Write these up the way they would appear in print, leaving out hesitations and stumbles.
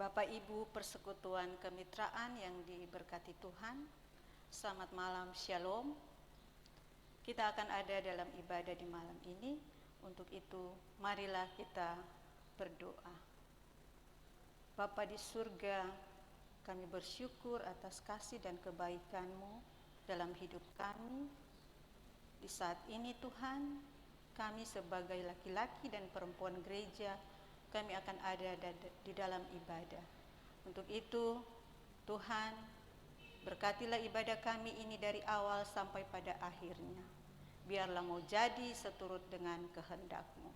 Bapak Ibu Persekutuan Kemitraan yang diberkati Tuhan, selamat malam, Shalom. Kita akan ada dalam ibadah di malam ini. Untuk itu, marilah kita berdoa. Bapa di surga, kami bersyukur atas kasih dan kebaikan-Mu dalam hidup kami. Di saat ini Tuhan, kami sebagai laki-laki dan perempuan gereja, kami akan ada di dalam ibadah. Untuk itu, Tuhan, berkatilah ibadah kami ini dari awal sampai pada akhirnya. Biarlah mau jadi seturut dengan kehendak-Mu.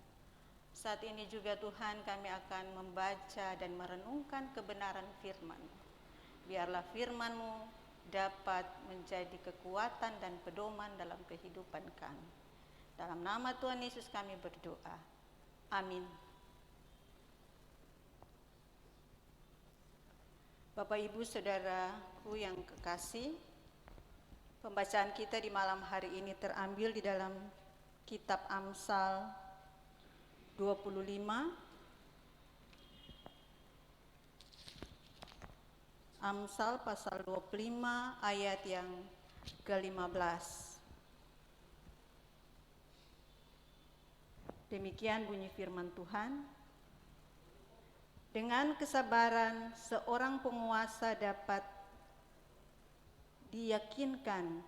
Saat ini juga Tuhan, kami akan membaca dan merenungkan kebenaran firman-Mu. Biarlah firman-Mu dapat menjadi kekuatan dan pedoman dalam kehidupan kami. Dalam nama Tuhan Yesus kami berdoa. Amin. Bapak, Ibu, Saudaraku yang kekasih, pembacaan kita di malam hari ini terambil di dalam kitab Amsal 25. Amsal pasal 25 ayat yang ke-15. Demikian bunyi firman Tuhan. Dengan kesabaran seorang penguasa dapat diyakinkan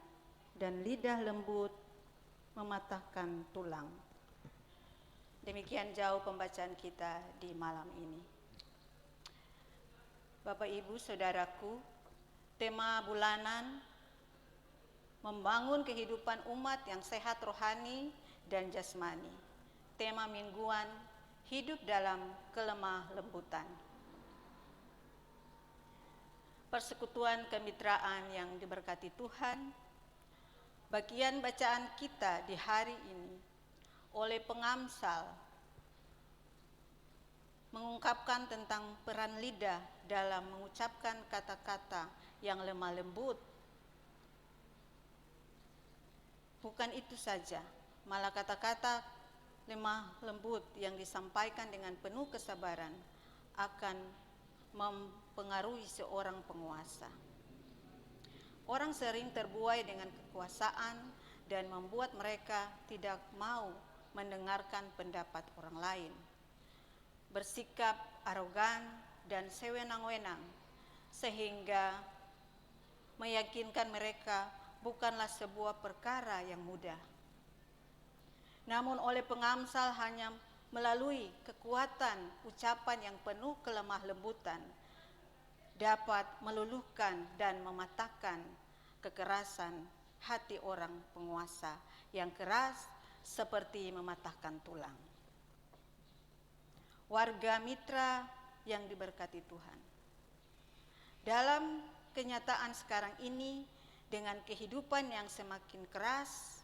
dan lidah lembut mematahkan tulang. Demikian jauh pembacaan kita di malam ini. Bapak, Ibu, Saudaraku, tema bulanan membangun kehidupan umat yang sehat rohani dan jasmani. Tema mingguan, hidup dalam kelemah lembutan. Persekutuan kemitraan yang diberkati Tuhan, bagian bacaan kita di hari ini oleh pengamsal mengungkapkan tentang peran lidah dalam mengucapkan kata-kata yang lemah lembut. Bukan itu saja, malah kata-kata lemah lembut yang disampaikan dengan penuh kesabaran akan mempengaruhi seorang penguasa. Orang sering terbuai dengan kekuasaan dan membuat mereka tidak mau mendengarkan pendapat orang lain. Bersikap arogan dan sewenang-wenang sehingga meyakinkan mereka bukanlah sebuah perkara yang mudah. Namun oleh pengamsal hanya melalui kekuatan ucapan yang penuh kelemah lembutan dapat meluluhkan dan mematahkan kekerasan hati orang penguasa yang keras seperti mematahkan tulang. Warga mitra yang diberkati Tuhan, dalam kenyataan sekarang ini dengan kehidupan yang semakin keras,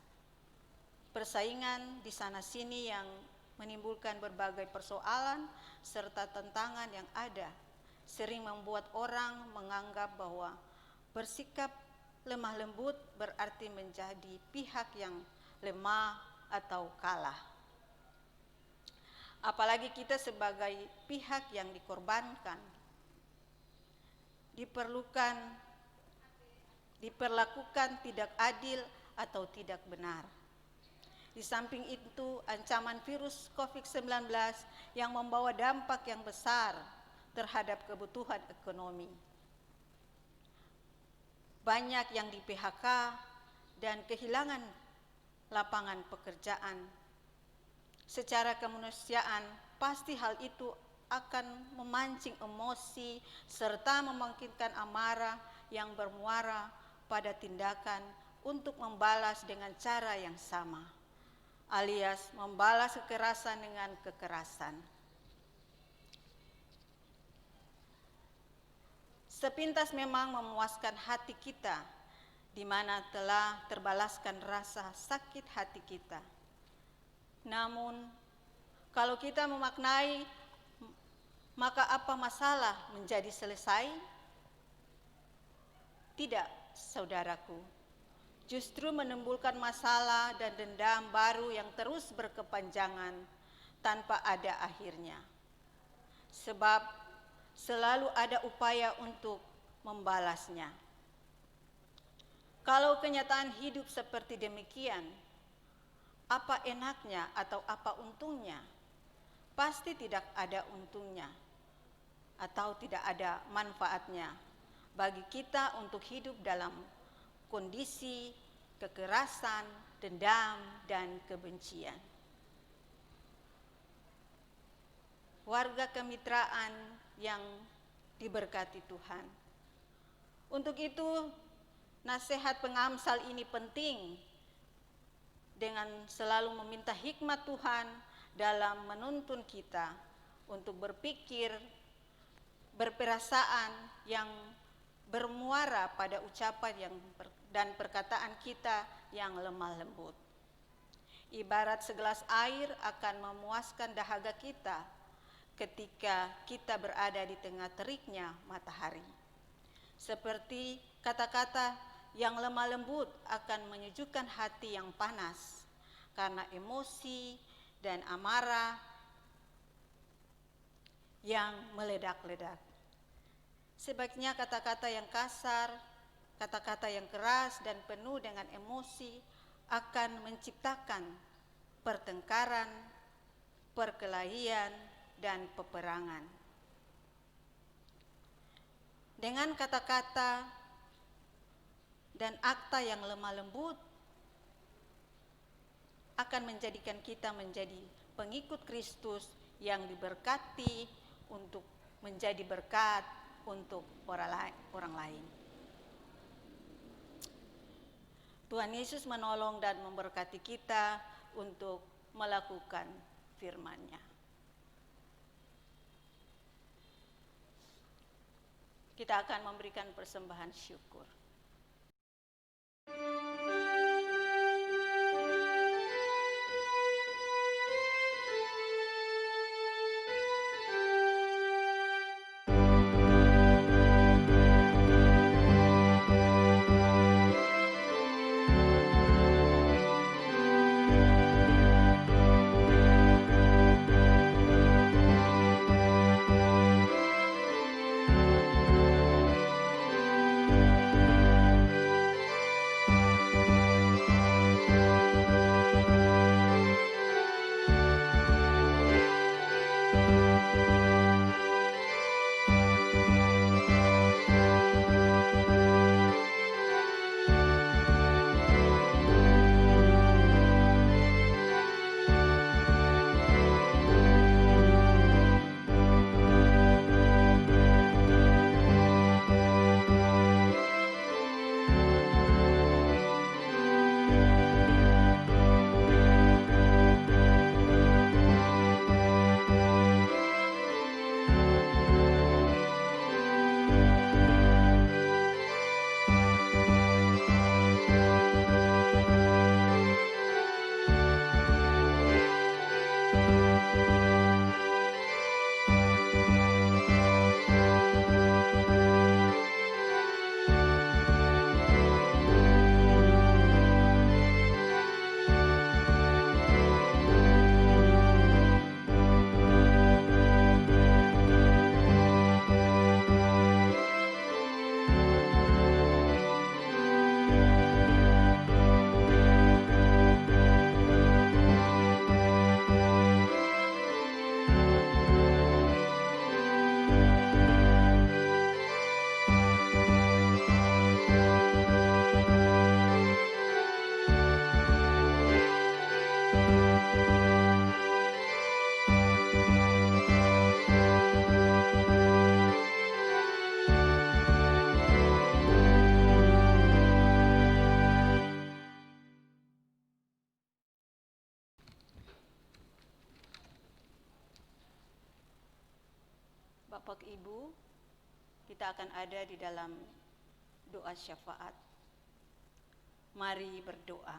persaingan di sana-sini yang menimbulkan berbagai persoalan serta tantangan yang ada, sering membuat orang menganggap bahwa bersikap lemah lembut berarti menjadi pihak yang lemah atau kalah. Apalagi kita sebagai pihak yang dikorbankan, diperlakukan tidak adil atau tidak benar. Di samping itu, ancaman virus COVID-19 yang membawa dampak yang besar terhadap kebutuhan ekonomi. Banyak yang di PHK dan kehilangan lapangan pekerjaan. Secara kemanusiaan, pasti hal itu akan memancing emosi serta membangkitkan amarah yang bermuara pada tindakan untuk membalas dengan cara yang sama, alias membalas kekerasan dengan kekerasan. Sepintas memang memuaskan hati kita, di mana telah terbalaskan rasa sakit hati kita. Namun, kalau kita memaknai, maka apa masalah menjadi selesai? Tidak, saudaraku. Justru menimbulkan masalah dan dendam baru yang terus berkepanjangan tanpa ada akhirnya. Sebab selalu ada upaya untuk membalasnya. Kalau kenyataan hidup seperti demikian, apa enaknya atau apa untungnya? Pasti tidak ada untungnya atau tidak ada manfaatnya bagi kita untuk hidup dalam kondisi kekerasan, dendam, dan kebencian. Warga kemitraan yang diberkati Tuhan. Untuk itu, nasihat pengamsal ini penting dengan selalu meminta hikmat Tuhan dalam menuntun kita untuk berpikir, berperasaan yang bermuara pada ucapan dan perkataan kita yang lemah lembut. Ibarat segelas air akan memuaskan dahaga kita ketika kita berada di tengah teriknya matahari. Seperti kata-kata yang lemah lembut akan menyejukkan hati yang panas karena emosi dan amarah yang meledak-ledak. Sebaiknya kata-kata yang kasar, kata-kata yang keras dan penuh dengan emosi akan menciptakan pertengkaran, perkelahian, dan peperangan. Dengan kata-kata dan akta yang lemah lembut akan menjadikan kita menjadi pengikut Kristus yang diberkati untuk menjadi berkat untuk orang lain. Tuhan Yesus menolong dan memberkati kita untuk melakukan firman-Nya. Kita akan memberikan persembahan syukur. Bapak Ibu, kita akan ada di dalam doa syafaat. Mari berdoa.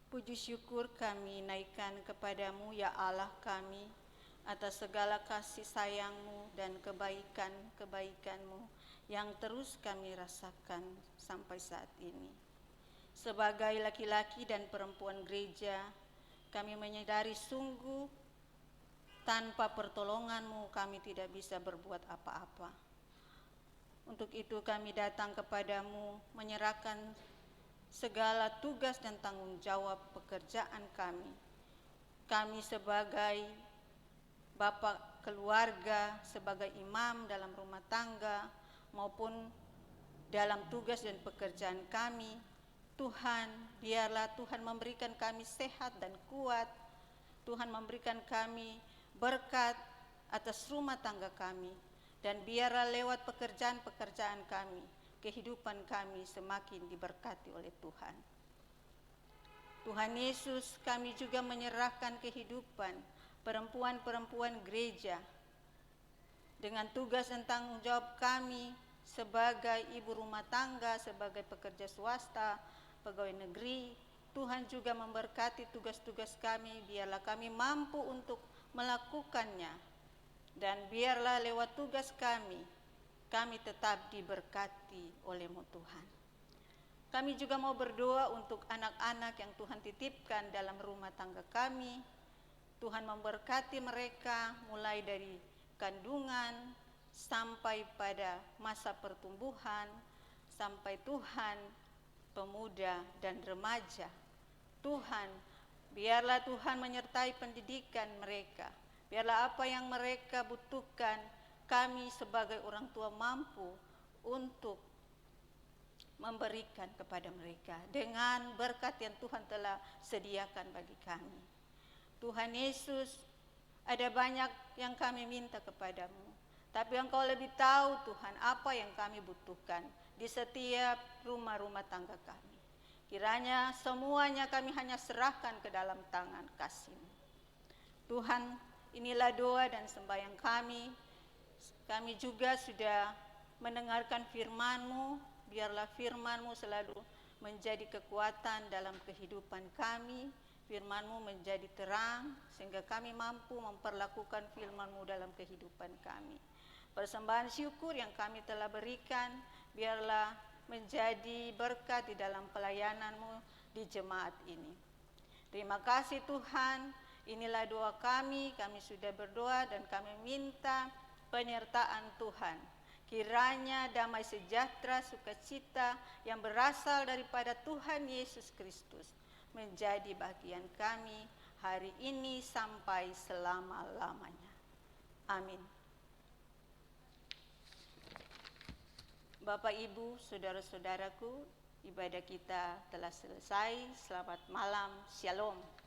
Puji syukur kami naikkan kepadamu ya Allah kami atas segala kasih sayang-Mu dan kebaikan-kebaikan-Mu yang terus kami rasakan sampai saat ini. Sebagai laki-laki dan perempuan gereja, kami menyadari sungguh Tanpa pertolongan-Mu kami tidak bisa berbuat apa-apa. Untuk itu kami datang kepadamu menyerahkan segala tugas dan tanggung jawab pekerjaan kami. Kami sebagai bapak keluarga, sebagai imam dalam rumah tangga, maupun dalam tugas dan pekerjaan kami, Tuhan, biarlah Tuhan memberikan kami sehat dan kuat. Tuhan memberikan kami berkat atas rumah tangga kami. Dan biarlah lewat pekerjaan-pekerjaan kami, kehidupan kami semakin diberkati oleh Tuhan. Tuhan Yesus, kami juga menyerahkan kehidupan perempuan-perempuan gereja dengan tugas dan tanggung jawab kami sebagai ibu rumah tangga, sebagai pekerja swasta, pegawai negeri. Tuhan juga memberkati tugas-tugas kami, biarlah kami mampu untuk melakukannya. Dan biarlah lewat tugas kami tetap diberkati oleh-Mu Tuhan. Kami juga mau berdoa untuk anak-anak yang Tuhan titipkan dalam rumah tangga kami. Tuhan memberkati mereka mulai dari kandungan sampai pada masa pertumbuhan, sampai Tuhan pemuda dan remaja. Tuhan, biarlah Tuhan menyertai pendidikan mereka. Biarlah apa yang mereka butuhkan, kami sebagai orang tua mampu untuk memberikan kepada mereka dengan berkat yang Tuhan telah sediakan bagi kami. Tuhan Yesus, ada banyak yang kami minta kepadamu, tapi Engkau lebih tahu Tuhan apa yang kami butuhkan di setiap rumah-rumah tangga kami. Kiranya semuanya kami hanya serahkan ke dalam tangan kasih-Mu. Tuhan, inilah doa dan sembahyang kami. Kami juga sudah mendengarkan firman-Mu. Biarlah firman-Mu selalu menjadi kekuatan dalam kehidupan kami. Firman-Mu menjadi terang sehingga kami mampu memperlakukan firman-Mu dalam kehidupan kami. Persembahan syukur yang kami telah berikan, biarlah menjadi berkat di dalam pelayanan-Mu di jemaat ini. Terima kasih Tuhan. Inilah doa kami sudah berdoa dan kami minta penyertaan Tuhan. Kiranya damai sejahtera, sukacita yang berasal daripada Tuhan Yesus Kristus menjadi bagian kami hari ini sampai selama-lamanya. Amin. Bapak, Ibu, saudara-saudaraku, ibadah kita telah selesai. Selamat malam, Shalom.